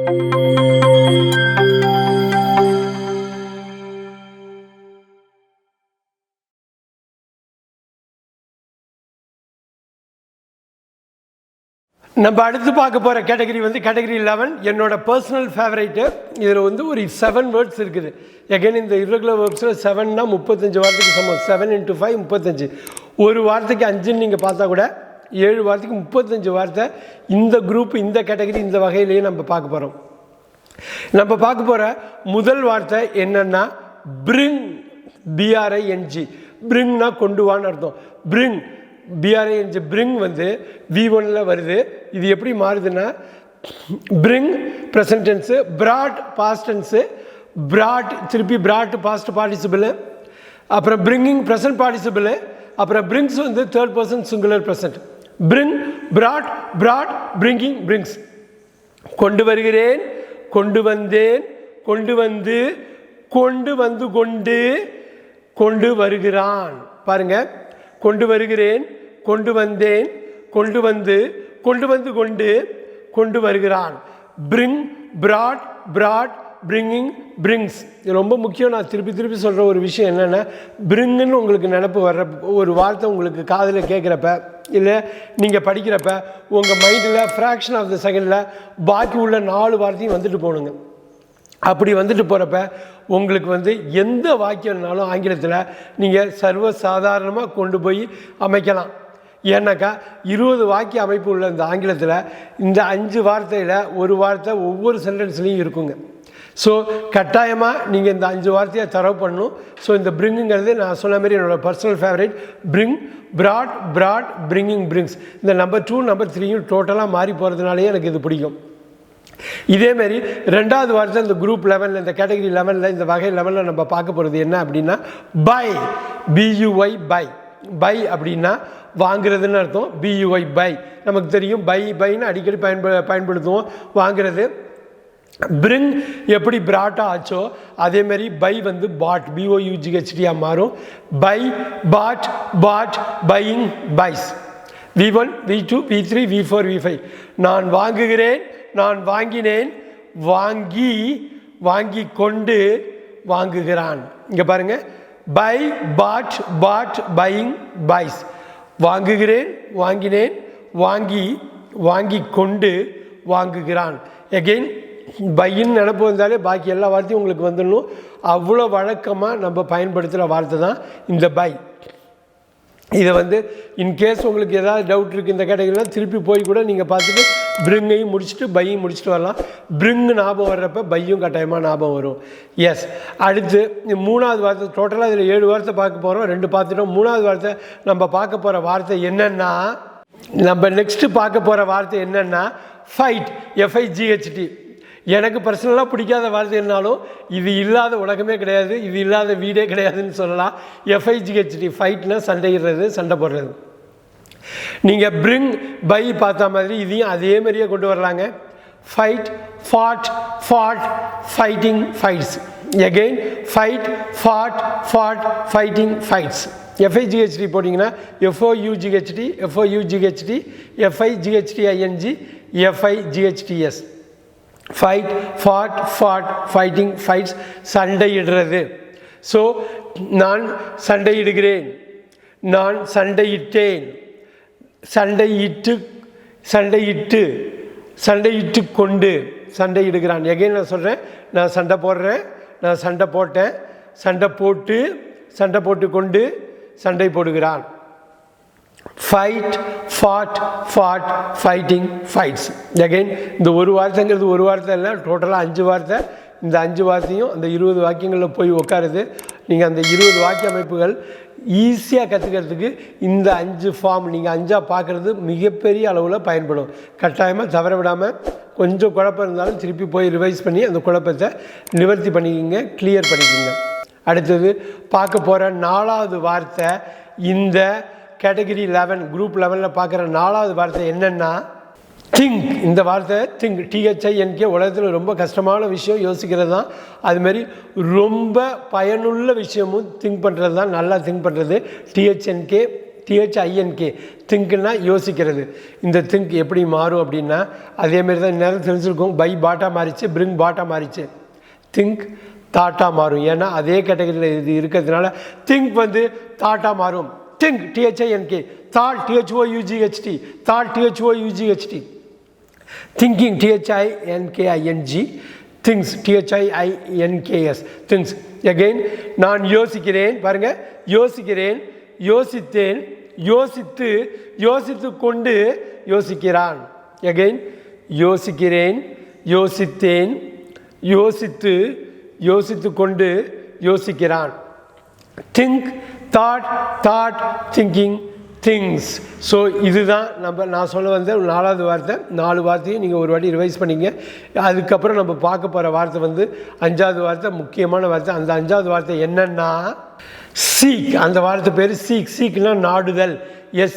நம்ம அடுத்து பார்க்க போகிற கேட்டகரி வந்து கேட்டகரி 11 என்னோட பர்சனல் ஃபேவரைட்டு. இதில் வந்து ஒரு 7 வேர்ட்ஸ் இருக்குது. எகைன் இந்த irregular verbsல 7னா 35 வார்த்தைக்கு சமம். 7 × 5 35. ஒரு வார்த்தைக்கு 5ன்னு நீங்கள் பார்த்தா கூட 7 வார்த்தைக்கு 35 வார்த்தை இந்த குரூப் இந்த கேட்டகரி இந்த வகையிலேயே நம்ம பார்க்க போகிறோம். நம்ம பார்க்க போகிற முதல் வார்த்தை என்னன்னா பிரிங், BRING. பிரிங்னா கொண்டு வான்னு அர்த்தம். பிரிங் BRING பிரிங் வந்து V1ல் வருது. இது எப்படி மாறுதுன்னா bring present tense, brought past tense, brought திருப்பி ப்ராட் பாஸ்ட் பார்ட்டிசிபிள், அப்புறம் பிரிங்கிங் ப்ரெசன்ட் பார்ட்டிசிபிள், அப்புறம் பிரிங்ஸ் வந்து third person singular present. Bring, brought, brought, bringing, brings. கொண்டு வருகிறேன், கொண்டு வந்தேன், கொண்டு வந்து, கொண்டு வந்து கொண்டு, கொண்டு வருகிறான். பாருங்க, கொண்டு வருகிறேன், கொண்டு வந்தேன், கொண்டு வந்து, கொண்டு வந்து கொண்டு, கொண்டு வருகிறான். Bring, brought, brought, bringing, brings. இது ரொம்ப முக்கியம். நான் திருப்பி திருப்பி சொல்கிற ஒரு விஷயம் என்னென்னா, பிரிங்குன்னு உங்களுக்கு நினப்பு வர்ற ஒரு வார்த்தை உங்களுக்கு காதில் கேட்குறப்ப இல்லை நீங்கள் படிக்கிறப்ப உங்கள் மைண்டில் ஃப்ராக்ஷன் ஆஃப் த செகண்டில் பாக்கி உள்ள 4 வார்த்தையும் வந்துட்டு போகணுங்க. அப்படி வந்துட்டு போகிறப்ப உங்களுக்கு வந்து எந்த வாக்கியம்னாலும் ஆங்கிலத்தில் நீங்கள் சர்வசாதாரணமாக கொண்டு போய் அமைக்கலாம். ஏன்னாக்கா 20 வாக்கிய அமைப்பு உள்ள இந்த ஆங்கிலத்தில் இந்த 5 வார்த்தையில் ஒரு வார்த்தை ஒவ்வொரு சென்டென்ஸ்லையும் இருக்குங்க. ஸோ கட்டாயமாக நீங்கள் இந்த 5 வார்த்தையை தரவு பண்ணணும். ஸோ இந்த பிரிங்குங்கிறது நான் சொன்ன மாதிரி என்னோடய personal favourite. Bring, brought, brought, bringing, brings. இந்த நம்பர் 2 நம்பர் 3யும் டோட்டலாக மாறி போகிறதுனாலேயே எனக்கு இது பிடிக்கும். இதேமாரி ரெண்டாவது வார்த்தை இந்த குரூப் 11 இந்த கேட்டகரி 11 இந்த வகை 11 நம்ம பார்க்க போகிறது என்ன அப்படின்னா பை, BUY பை. பை அப்படின்னா வாங்குறதுன்னு அர்த்தம். BUY பை நமக்கு தெரியும். பை பைன்னு அடிக்கடி பயன்படுத்துவோம் வாங்குறது. பிரிங் எப்படி பிராட்டா ஆச்சோ அதேமாரி பை வந்து பாட், BOUGHT மாறும். Buy, bought, bought, buying, buys. V1 V2 V3 V4 V5. நான் வாங்குகிறேன், நான் வாங்கினேன், வாங்கி, வாங்கி கொண்டு, வாங்குகிறான். இங்கே பாருங்க, பை, பாட், பாட், பையிங், பைஸ். வாங்குகிறேன், வாங்கினேன், வாங்கி, வாங்கி கொண்டு, வாங்குகிறான். எகெயின் பையின்னு நினப்பு வந்தாலே பாக்கி எல்லா வார்த்தையும் உங்களுக்கு வந்துடணும். அவ்வளோ வழக்கமாக நம்ம பயன்படுத்துகிற வார்த்தை தான் இந்த பை. இதை வந்து இன்கேஸ் உங்களுக்கு ஏதாவது டவுட் இருக்குது இந்த கேட்டகரிலாம் திருப்பி போய் கூட நீங்கள் பார்த்துட்டு பிரிங்கையும் முடிச்சுட்டு பையும் முடிச்சுட்டு வரலாம். பிரிங்கு ஞாபகம் வர்றப்ப பையும் கட்டாயமாக ஞாபகம் வரும். எஸ். அடுத்து 3வது வார்த்தை. டோட்டலாக இதில் 7 வார்த்தை பார்க்க போகிறோம். 2 பார்த்துட்டோம். 3வது வார்த்தை நம்ம பார்க்க போகிற வார்த்தை என்னென்னா, நம்ம நெக்ஸ்ட்டு பார்க்க போகிற வார்த்தை என்னென்னா ஃபைட், FIGHT. எனக்கு பர்சனலாக பிடிக்காத வார்த்தை என்னாலும் இது இல்லாத உலகமே கிடையாது, இது இல்லாத வீடே கிடையாதுன்னு சொல்லலாம். FIGHT ஃபைட்னா சண்டையிடுறது, சண்டை போடுறது. நீங்கள் பிரிங் பை பார்த்தா மாதிரி இதையும் அதே மாதிரியே கொண்டு வரலாங்க. Fight, fought, fought, fighting, fights. Again fight, fought, fought, fighting, fights. FIGHT போட்டிங்கன்னா FOUGHT, FOUGHT, FIGHTING, FIGHTS. Fight, fought, fought, fighting, fights, சண்டையிடுறது. ஸோ நான் சண்டையிடுகிறேன், நான் சண்டையிட்டேன், சண்டையிட்டு, சண்டையிட்டு, சண்டையிட்டு கொண்டு, சண்டையிடுகிறான். எகைன் நான் சொல்கிறேன், நான் சண்டை போடுறேன், நான் சண்டை போட்டேன், சண்டை போட்டு, சண்டை போட்டு கொண்டு, சண்டை போடுகிறான். Fight, fought, fought, fighting, fights. Again இந்த ஒரு வார்த்தைங்கிறது ஒரு வார்த்தை இல்லை, டோட்டலாக 5 வார்த்தை. இந்த 5 வார்த்தையும் அந்த 20 வாக்கியங்களில் போய் உட்காருது. நீங்கள் அந்த 20 வாக்கிய அமைப்புகள் ஈஸியாக கற்றுக்கிறதுக்கு இந்த 5 ஃபார்ம் நீங்கள் 5ஆக பார்க்குறது மிகப்பெரிய அளவில் பயன்படும். கட்டாயமாக தவற விடாமல் கொஞ்சம் குழப்பம் இருந்தாலும் திருப்பி போய் ரிவைஸ் பண்ணி அந்த குழப்பத்தை நிவர்த்தி பண்ணிக்கிங்க, கிளியர் பண்ணிக்கோங்க. அடுத்தது பார்க்க போகிற 4வது வார்த்தை இந்த கேட்டகரி 11 குரூப் 11 பார்க்குற 4வது வார்த்தை என்னென்னா திங்க். இந்த வார்த்தை திங்க், THINK. உலகத்தில் ரொம்ப கஷ்டமான விஷயம் யோசிக்கிறது தான். அதுமாரி ரொம்ப பயனுள்ள விஷயமும் திங்க் பண்ணுறது தான். நல்லா திங்க் பண்ணுறது. THNK THINK திங்க்னா யோசிக்கிறது. இந்த திங்க் எப்படி மாறும் அப்படின்னா அதேமாரி தான் நேரம் தெரிஞ்சிருக்கும். பை பாட்டா மாறிச்சு, பிரிங் பாட்டா மாறிச்சு, திங்க் தாட்டாக மாறும். ஏன்னா அதே கேட்டகரியில் இது இருக்கிறதுனால திங்க் வந்து தாட்டாக மாறும். Think THINK, thought THOUGHT, thought THOUGHT, thinking THINKING, things THINKS, things. Again நான் யோசிக்கிறேன், பாருங்கள், யோசிக்கிறேன், யோசித்தேன், யோசித்து, யோசித்து கொண்டு யோசிக்கிறான். அகெயின் யோசிக்கிறேன், யோசித்தேன், யோசித்து, யோசித்து கொண்டு யோசிக்கிறான். Think, thought, thought, thinking, things. So இதுதான் நான் சொல்ல வந்த 4வது வார்த்தை. 4 வார்த்தையும் நீங்கள் ஒரு வாட்டி ரிவைஸ் பண்ணிங்க. அதுக்கப்புறம் நம்ம பார்க்க போகிற வார்த்தை வந்து 5வது வார்த்தை, முக்கியமான வார்த்தை. அந்த 5வது வார்த்தை என்னன்னா சீக். அந்த வார்த்தை பேர் சீக். சீக்னா நாடுதல்,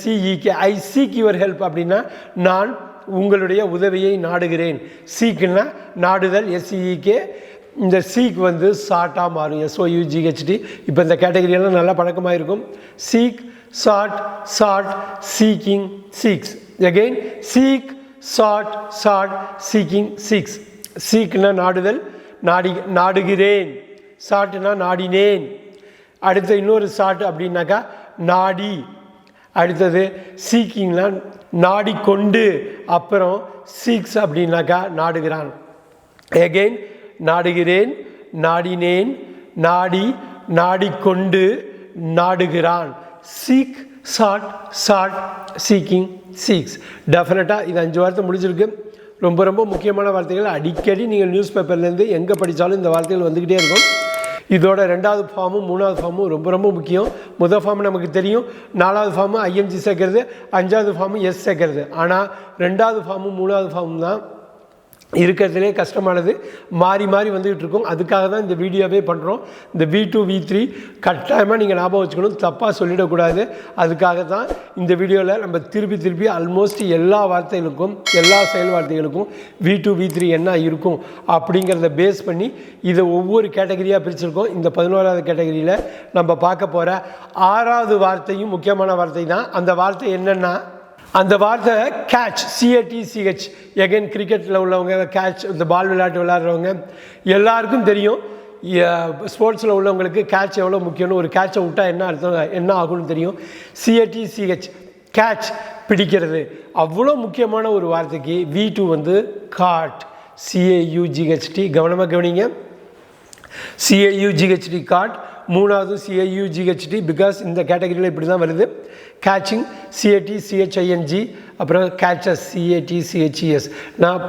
SEEK. I seek your help அப்படின்னா நான் உங்களுடைய உதவியை நாடுகிறேன். சீக்னா நாடுதல், SEEK. இந்த சீக் வந்து சாட்டாக மாறும், SOUGHT. இப்போ இந்த கேட்டகரியெல்லாம் நல்லா பழக்கமாக இருக்கும். Seek, sought, sought, seeking, seeks. Again seek, sought, sought, seeking, seeks. சீக்னா நாடுதல், நாடுகிறேன். சாட்டுனா நாடினேன். அடுத்த இன்னொரு சாட் அப்படின்னாக்கா நாடி. அடுத்தது சீக்கிங்னா நாடிக்கொண்டு. அப்புறம் சீக்ஸ் அப்படின்னாக்கா நாடுகிறான். அகெயின் நாடுகிறேன், நாடினேன், நாடி, நாடிக்கொண்டு, நாடுகிறான். Seek, sought, sought, seeking, seeks. டெஃபினட்டாக இது 5 வார்த்தை முடிஞ்சிருக்கு. ரொம்ப ரொம்ப முக்கியமான வார்த்தைகள். அடிக்கடி நீங்கள் நியூஸ் பேப்பர்லேருந்து எங்கே படித்தாலும் இந்த வார்த்தைகள் வந்துக்கிட்டே இருக்கும். இதோட 2வது ஃபார்மும் 3வது ஃபார்மும் ரொம்ப ரொம்ப முக்கியம். முதல் ஃபார்ம் நமக்கு தெரியும், 4வது ஃபார்மு ING சேர்க்கறது, 5வது ஃபார்மு S சேர்க்கறது. ஆனால் 2வது ஃபார்மும் 3வது ஃபார்மும் தான் இருக்கிறதுலே கஷ்டமானது. மாறி மாறி வந்துகிட்டு இருக்கும். அதுக்காக தான் இந்த வீடியோவே பண்ணுறோம். இந்த V2 V3 கட்டாயமாக நீங்கள் ஞாபகம் வச்சுக்கணும், தப்பாக சொல்லிடக்கூடாது. அதுக்காக தான் இந்த வீடியோவில் நம்ம திருப்பி திருப்பி ஆல்மோஸ்ட் எல்லா வார்த்தைகளுக்கும், எல்லா செயல் வார்த்தைகளுக்கும் V2 V3 என்ன இருக்கும் அப்படிங்கிறத பேஸ் பண்ணி இதை ஒவ்வொரு கேட்டகரியாக பிரிச்சிருக்கோம். இந்த 11வது கேட்டகரியில் நம்ம பார்க்க போகிற 6வது வார்த்தையும் முக்கியமான வார்த்தை தான். அந்த வார்த்தை என்னென்னா, அந்த வார்த்தை கேட்ச், CATCH. எகைன் கிரிக்கெட்டில் உள்ளவங்க கேட்ச், இந்த பால் விளையாட்டு விளையாடுறவங்க எல்லாருக்கும் தெரியும். ஸ்போர்ட்ஸில் உள்ளவங்களுக்கு கேட்ச் எவ்வளோ முக்கியம்னு, ஒரு கேட்சை விட்டால் என்ன அர்த்தம், என்ன ஆகும்னு தெரியும். CATCH, கேட்ச், பிடிக்கிறது. அவ்வளோ முக்கியமான ஒரு வார்த்தைக்கு V2 வந்து காட், CAUGHT. கவனமாக கவனிங்க, CAUGHT காட். 3வது CAUGHT, பிகாஸ் இந்த கேட்டகரியில் இப்படி தான் வருது. Catching, CATCHING. அப்புறம் கேட்சஸ், CATCHES. நான்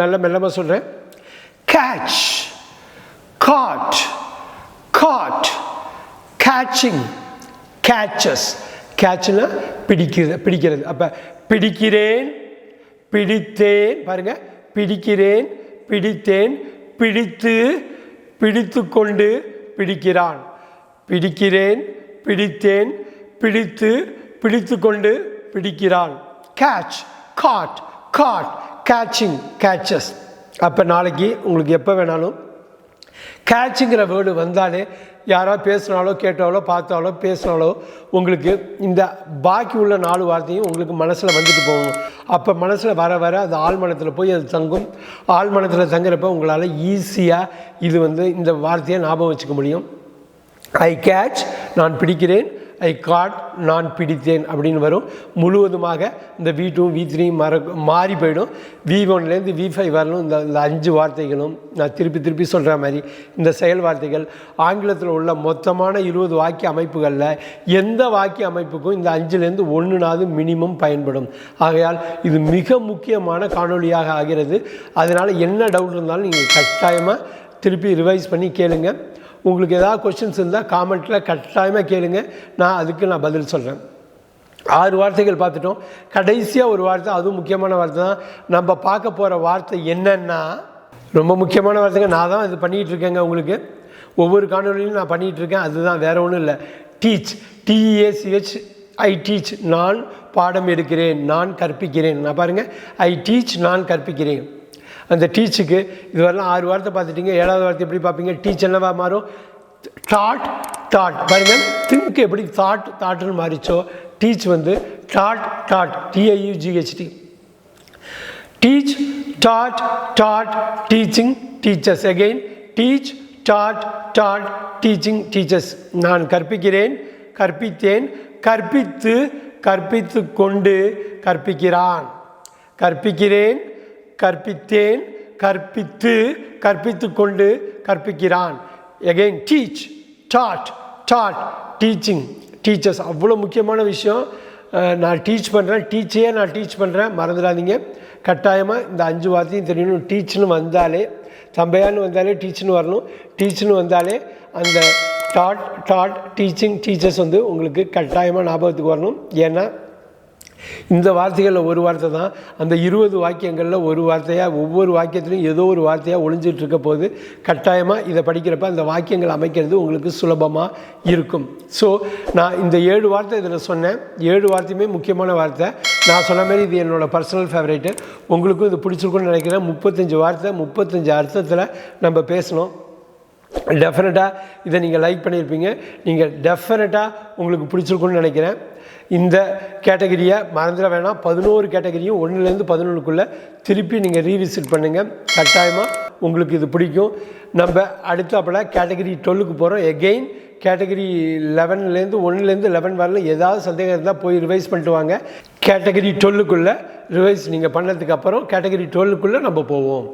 நல்ல மெல்லமாக சொல்கிறேன். Catch, caught, caught, catching, catches. கேட்ச்னா பிடிக்கிறது. அப்போ பிடிக்கிறேன், பிடித்தேன், பாருங்கள், பிடிக்கிறேன், பிடித்தேன், பிடித்து, பிடித்து கொண்டு பிடிக்கிறான். பிடிக்கிறேன், பிடித்தேன், பிடித்து, பிடித்து கொண்டு பிடிக்கிறான். Catch, caught, caught, catching, catches. அப்போ நாளைக்கு உங்களுக்கு எப்போ வேணாலும் கேட்சுங்கிற வேர்டு வந்தாலே, யாராவது பேசினாலோ கேட்டாலோ பார்த்தாலோ பேசினாலோ உங்களுக்கு இந்த பாக்கி உள்ள 4 வார்த்தையும் உங்களுக்கு மனசில் வந்துட்டு போகணும். அப்போ மனசில் வர வர அது ஆழ்மனத்தில் போய் அது தங்கும். ஆழ்மனத்தில் தங்குறப்ப உங்களால் ஈஸியாக இது வந்து இந்த வார்த்தையை ஞாபகம் வச்சுக்க முடியும். ஐ கேட்ச், நான் பிடிக்கிறேன். ஐ காட், நான் பிடித்தேன் அப்படின்னு வரும். முழுவதுமாக இந்த V2 V3 மாறி போயிடும். V1லேருந்து V5 வரணும். இந்த 5 வார்த்தைகளும் நான் திருப்பி திருப்பி சொல்கிற மாதிரி இந்த செயல் வார்த்தைகள் ஆங்கிலத்தில் உள்ள மொத்தமான 20 வாக்கிய அமைப்புகளில் எந்த வாக்கிய அமைப்புக்கும் இந்த 5லேருந்து 1 மினிமம் பயன்படும். ஆகையால் இது மிக முக்கியமான காணொலியாக ஆகிறது. அதனால் என்ன டவுட் இருந்தாலும் நீங்கள் கட்டாயமாக திருப்பி ரிவைஸ் பண்ணி கேளுங்க. உங்களுக்கு ஏதாவது கொஸ்டின்ஸ் இருந்தால் காமெண்ட்டில் கட்டாயமாக கேளுங்க, நான் பதில் சொல்கிறேன். 6 வார்த்தைகள் பார்த்துட்டோம். கடைசியாக ஒரு வார்த்தை, அதுவும் முக்கியமான வார்த்தை தான். நம்ம பார்க்க போகிற வார்த்தை என்னன்னா ரொம்ப முக்கியமான வார்த்தைங்க. நான் தான் இது பண்ணிகிட்டு இருக்கேங்க. உங்களுக்கு ஒவ்வொரு காணொலியிலும் நான் பண்ணிகிட்ருக்கேன். அதுதான், வேறு ஒன்றும் இல்லை. டீச், TEACH, ஐ டீச், நான் பாடம் எடுக்கிறேன், நான் கற்பிக்கிறேன். நான் பாருங்கள், ஐ டீச், நான் கற்பிக்கிறேன். அந்த டீச்சுக்கு இதுவரெல்லாம் 6 வார்த்தை பார்த்துட்டிங்க. 7வது வார்த்தை எப்படி பார்ப்பீங்க? டீச் என்னவா மாறும்? Thought, thought. பாருங்கள், திங்க் எப்படி தாட்டுன்னு மாறிச்சோ டீச் வந்து dot dot TIUGHT teach taught taught teaching teachers again teach taught taught teaching teachers நான் கற்பிக்கிறேன் கற்பித்தேன் கற்பித்து கற்பித்து கொண்டு கற்பிக்கிறான் கற்பிக்கிறேன் கற்பித்தேன் கற்பித்து கற்பித்து கொண்டு கற்பிக்கிறான் again teach taught taught teaching teachers அவ்வளோ முக்கியமான விஷயம் நான் டீச் பண்ணுறேன் டீச்சையே நான் டீச் பண்ணுறேன் மறந்துடாதீங்க கட்டாயமாக இந்த 5 வார்த்தையும் தெரியணும் டீச்னு வந்தாலே தம்பையான்னு வந்தாலே டீச்னு வரணும் டீச்னு வந்தாலே அந்த டாட் டீச்சிங் டீச்சர்ஸ் வந்து உங்களுக்கு கட்டாயமாக ஞாபகத்துக்கு வரணும் ஏன்னா இந்த வார்த்தைகளில் ஒரு வார்த்தை தான் அந்த 20 வாக்கியங்களில் ஒரு வார்த்தையாக ஒவ்வொரு வாக்கியத்துலையும் ஏதோ ஒரு வார்த்தையாக ஒளிஞ்சிட்டு இருக்க போது கட்டாயமாக இதை படிக்கிறப்ப அந்த வாக்கியங்கள் அமைக்கிறது உங்களுக்கு சுலபமாக இருக்கும் ஸோ நான் இந்த 7 வார்த்தை இதில் சொன்னேன் 7 வார்த்தையுமே முக்கியமான வார்த்தை நான் சொன்ன மாதிரி இது என்னோடய பர்சனல் ஃபேவரேட்டு உங்களுக்கும் இது பிடிச்சிருக்குன்னு நினைக்கிறேன் 35 வார்த்தை 35 அர்த்தத்தில் நம்ம பேசணும் டெஃபினட்டாக இதை நீங்கள் லைக் பண்ணியிருப்பீங்க நீங்கள் டெஃபினட்டாக உங்களுக்கு பிடிச்சிருக்குன்னு நினைக்கிறேன் இந்த கேட்டகரியை மறந்துட வேணாம் 11 கேட்டகரியும் 1லேருந்து 11க்குள்ளே திருப்பி நீங்கள் ரீவிசிட் பண்ணுங்கள் கட்டாயமாக உங்களுக்கு இது பிடிக்கும் நம்ம அடுத்தாப்பில் கேட்டகரி 12க்கு போகிறோம் எகெயின் கேட்டகரி 11லேருந்து 1லேருந்து 11 வரல ஏதாவது சந்தேகம் இருந்தால் போய் ரிவைஸ் பண்ணிட்டு வாங்க கேட்டகரி 12க்குள்ளே ரிவைஸ் நீங்கள் பண்ணதுக்கப்புறம் கேட்டகரி 12க்குள்ளே நம்ம போவோம்